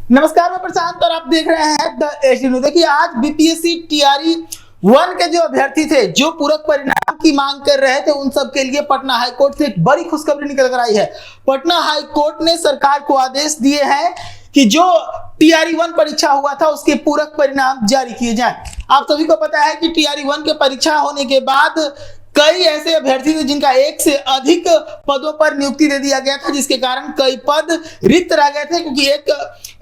नमस्कार, मैं प्रशांत और आप देख रहे हैं द एच न्यूज। देखिए, आज बीपीएससी टीआरई 1 के जो अभ्यर्थी थे, जो पूरक परिणाम की मांग कर रहे थे, उन सब के लिए पटना हाईकोर्ट से एक बड़ी खुशखबरी निकल कर आई है। पटना हाईकोर्ट ने सरकार को आदेश दिए हैं कि जो टीआरई 1 परीक्षा हुआ था उसके पूरक परिणाम जारी किए जाएं। आप सभी को पता है कि टीआरई 1 के परीक्षा होने के बाद कई ऐसे अभ्यर्थी थे जिनका एक से अधिक पदों पर नियुक्ति दे दिया गया था, जिसके कारण कई पद रिक्त रह गए थे, क्योंकि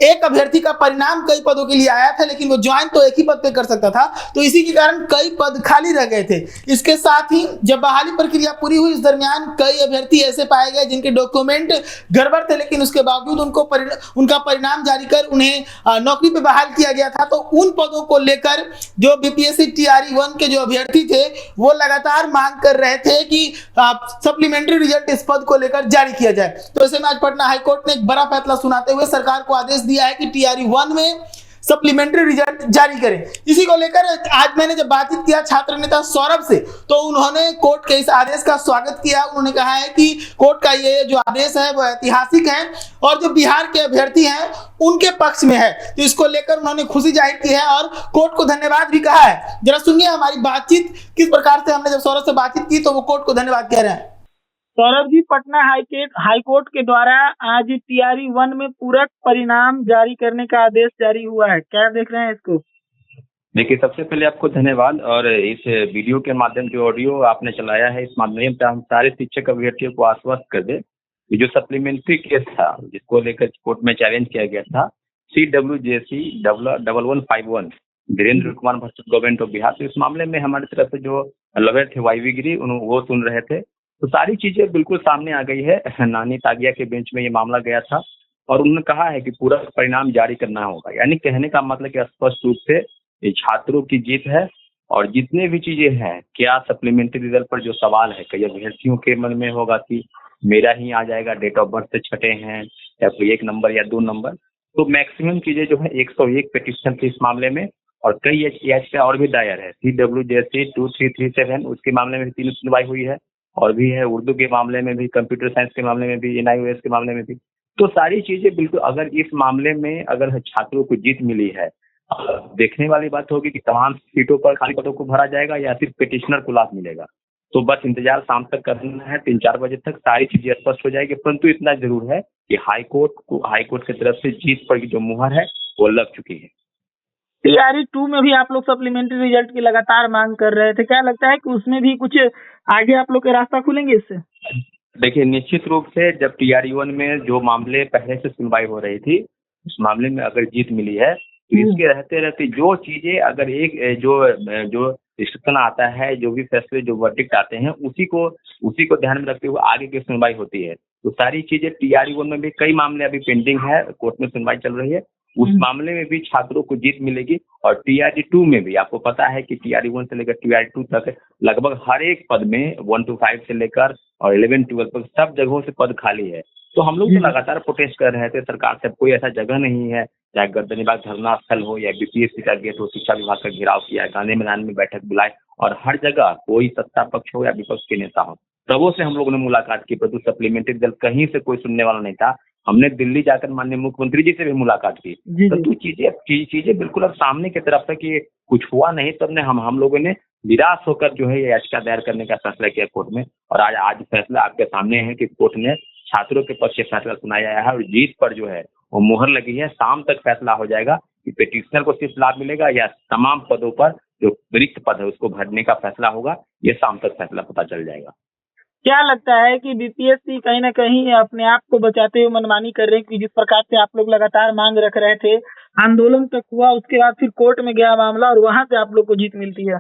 एक अभ्यर्थी का परिणाम कई पदों के लिए आया था, लेकिन वो ज्वाइन तो एक ही पद पे कर सकता था, तो इसी के कारण कई पद खाली रह गए थे। इसके साथ ही जब बहाली प्रक्रिया पूरी हुई, इस दरमियान कई अभ्यर्थी ऐसे पाए गए जिनके डॉक्यूमेंट गड़बड़ थे, लेकिन उसके बावजूद उनका परिणाम जारी कर उन्हें नौकरी पे बहाल किया गया था। तो उन पदों को लेकर जो बीपीएससी टीआरई 1 के जो अभ्यर्थी थे, वो लगातार मांग कर रहे थे कि सप्लीमेंट्री रिजल्ट इस पद को लेकर जारी किया जाए। तो ऐसे में आज पटना हाईकोर्ट ने एक बड़ा फैसला सुनाते हुए सरकार को आदेश दिया है कि टीआरई 1 में सप्लीमेंट्री रिजल्ट जारी करें। इसी को लेकर आज मैंने जब बातचीत किया छात्र नेता सौरभ से, तो उन्होंने कोर्ट के इस आदेश का स्वागत किया। उन्होंने कहा है कि कोर्ट का ये जो आदेश है वो ऐतिहासिक है और जो बिहार के अभ्यर्थी हैं उनके पक्ष में है, तो इसको लेकर उन्होंने खुशी जाहिर की है और कोर्ट को धन्यवाद भी कहा है। जरा सुनिए हमारी बातचीत किस प्रकार से हमने जब सौरभ से बातचीत की तो वो कोर्ट को धन्यवाद कह रहे हैं। सौरभ जी, पटना हाईकोर्ट के द्वारा आज टीआरई 1 में पूरक परिणाम जारी करने का आदेश जारी हुआ है, क्या देख रहे हैं इसको? देखिए, सबसे पहले आपको धन्यवाद। और इस वीडियो के माध्यम जो ऑडियो आपने चलाया है, इस माध्यम से हम सारे शिक्षक अभ्यर्थियों को आश्वस्त कर दे कि जो सप्लीमेंट्री केस था जिसको लेकर कोर्ट में चैलेंज किया गया था, CWJC 1151 Virendra Kumar versus government of Bihar, तो इस मामले में हमारी तरफ से जो लॉयर थे YV गिरी, वो सुन रहे थे, तो सारी चीजें बिल्कुल सामने आ गई है। नानी तागिया के बेंच में ये मामला गया था और उन्होंने कहा है कि पूरा परिणाम जारी करना होगा। यानी कहने का मतलब कि स्पष्ट रूप से ये छात्रों की जीत है और जितने भी चीजें हैं, क्या सप्लीमेंट्री रिजल्ट पर जो सवाल है, कई अभ्यर्थियों के मन में होगा कि मेरा ही आ जाएगा, डेट ऑफ बर्थ से छठे हैं या कोई 1 नंबर या 2 नंबर, तो मैक्सिमम चीजें जो है 101 पिटीशन थी इस मामले में और कई याचिका और भी दायर है। CWJC 2337 उसके मामले में 3 सुनवाई हुई है और भी है, उर्दू के मामले में भी, कंप्यूटर साइंस के मामले में भी, NIOS के मामले में भी। तो सारी चीजें बिल्कुल, अगर इस मामले में अगर छात्रों को जीत मिली है, देखने वाली बात होगी कि तमाम सीटों पर खाली पदों को भरा जाएगा या सिर्फ पिटिशनर को लाभ मिलेगा। तो बस इंतजार शाम तक करना है, 3-4 बजे तक सारी चीजें स्पष्ट हो जाएगी। परंतु इतना जरूर है कि हाईकोर्ट की तरफ से जीत पर की जो मुहर है वो लग चुकी है। टीआरई 2 में भी आप लोग सप्लीमेंट्री रिजल्ट की लगातार मांग कर रहे थे, क्या लगता है कि उसमें भी कुछ आगे आप लोग के रास्ता खुलेंगे इससे? देखिए, निश्चित रूप से जब टीआरई 1 में जो मामले पहले से सुनवाई हो रही थी, उस मामले में अगर जीत मिली है तो इसके रहते रहते जो चीजें अगर एक जो रिस्ट्रिक्शन आता है, जो भी फैसले, जो वर्डिक्ट आते हैं, उसी को ध्यान में रखते हुए आगे की सुनवाई होती है। तो सारी चीजें टीआरई 1 में भी कई मामले अभी पेंडिंग है, कोर्ट में सुनवाई चल रही है, उस मामले में भी छात्रों को जीत मिलेगी। और टीआरई 2 में भी आपको पता है कि टीआरई 1 से लेकर टीआरई 2 तक लगभग हर एक पद में 1 to 5 से लेकर और 11-12 तक सब जगहों से पद खाली है। तो हम लोग तो लगातार प्रोटेस्ट कर रहे थे सरकार से, कोई ऐसा जगह नहीं है, चाहे गर्दनीबाग धरना स्थल हो या बीपीएससी का गेट हो, शिक्षा विभाग का घेराव किया, गांधी मैदान में बैठक बुलाए और हर जगह कोई सत्ता पक्ष हो या विपक्ष के नेता हो, सबों से हम लोगों ने मुलाकात की, परंतु सप्लीमेंट्री रिजल्ट कहीं से कोई सुनने वाला नहीं था। हमने दिल्ली जाकर माननीय मुख्यमंत्री जी से भी मुलाकात की, तो चीजें बिल्कुल अब सामने की तरफ है कि कुछ हुआ नहीं। तब ने हम लोगों ने निराश होकर जो है याचिका दायर करने का फैसला किया कोर्ट में और आज फैसला आपके सामने है कि कोर्ट ने छात्रों के पक्ष से फैसला सुनाया है और जीत पर जो है वो मुहर लगी है। शाम तक फैसला हो जाएगा कि पिटिशनर को सिर्फ लाभ मिलेगा या तमाम पदों पर जो रिक्त पद है उसको भरने का फैसला होगा, ये शाम तक फैसला पता चल जाएगा। क्या लगता है कि बीपीएससी कहीं ना कहीं अपने आप को बचाते हुए मनमानी कर रहे हैं कि जिस प्रकार से आप लोग लगातार मांग रख रहे थे, आंदोलन तक हुआ, उसके बाद फिर कोर्ट में गया मामला और वहां से आप लोग को जीत मिलती है?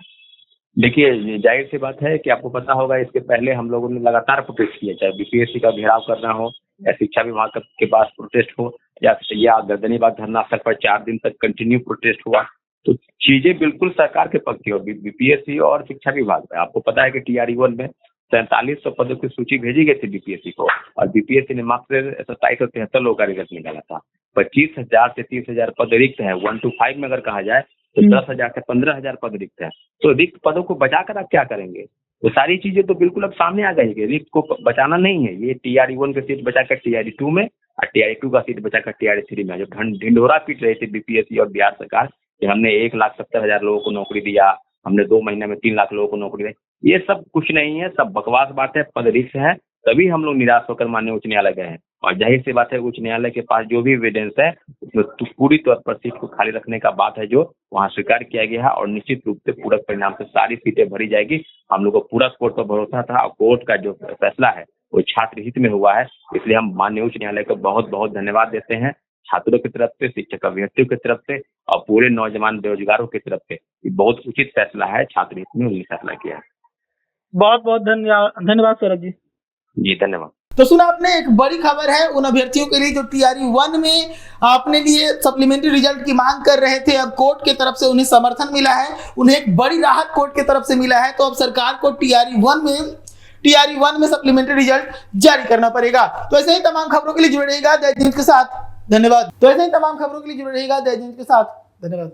देखिए, जाहिर सी बात है कि आपको पता होगा इसके पहले हम लोगों ने लगातार प्रोटेस्ट किया, चाहे बीपीएससी का घेराव करना हो या शिक्षा विभाग के पास प्रोटेस्ट हो या गर्दनीबाग धरना स्थल पर 4 दिन तक कंटिन्यू प्रोटेस्ट हुआ। तो चीजें बिल्कुल सरकार के पक्ष की और बीपीएससी और शिक्षा विभाग में आपको पता है कि टीआरई 1 में 4700 पदों की सूची भेजी गई थी बीपीएससी को और बीपीएससी ने मात्र 2773 लोगों का रिजल्ट निकाला था। 25,000 से 30,000 पद रिक्त है। 1 to 5 में अगर कहा जाए तो 10,000 से 15,000 पद रिक्त है। तो रिक्त पदों को बचाकर आप क्या करेंगे? वो सारी चीजें तो बिल्कुल अब सामने आ गई है। रिक्त को बचाना नहीं है, ये टीआरई 1 की सीट बचाकर टीआरई 2 में और TRI-2 का सीट बचा कर TRI-3 में जो ढिंढोरा पीट रही थी बीपीएससी और बिहार सरकार कि हमने 1,70,000 लोगों को नौकरी दिया, हमने 2 महीने में 3 लाख लोगों को नौकरी दी। ये सब कुछ नहीं है, सब बकवास बात है, पद रिक्त है। तभी हम लोग निराश होकर माननीय उच्च न्यायालय गए हैं और जाहिर सी बात है उच्च न्यायालय के पास जो भी एविडेंस है उसमें पूरी तौर पर सीट को खाली रखने का बात है जो वहाँ स्वीकार किया गया है और निश्चित रूप से पूरक परिणाम से सारी सीटें भरी जाएगी। हम लोग को पूरा कोर्ट पर भरोसा था और कोर्ट का जो फैसला है वो छात्र हित में हुआ है, इसलिए हम माननीय उच्च न्यायालय को बहुत बहुत धन्यवाद देते हैं छात्रों की तरफ से, शिक्षक अभ्यर्थियों की तरफ से और पूरे नौजवान बेरोजगारों की तरफ से। ये बहुत उचित फैसला है, छात्र हित में उन्होंने फैसला किया है। बहुत बहुत धन्यवाद सौरभ जी। जी धन्यवाद। तो सुना आपने, एक बड़ी खबर है उन अभ्यर्थियों के लिए जो TRI-1 में अपने लिए सप्लीमेंट्री रिजल्ट की मांग कर रहे थे। अब कोर्ट की तरफ से उन्हें समर्थन मिला है, उन्हें एक बड़ी राहत कोर्ट की तरफ से मिला है। तो अब सरकार को TRI-1 में सप्लीमेंट्री रिजल्ट जारी करना पड़ेगा। तो ऐसे ही तमाम खबरों के लिए जुड़े रहिएगा दैनिक न्यूज के साथ। धन्यवाद।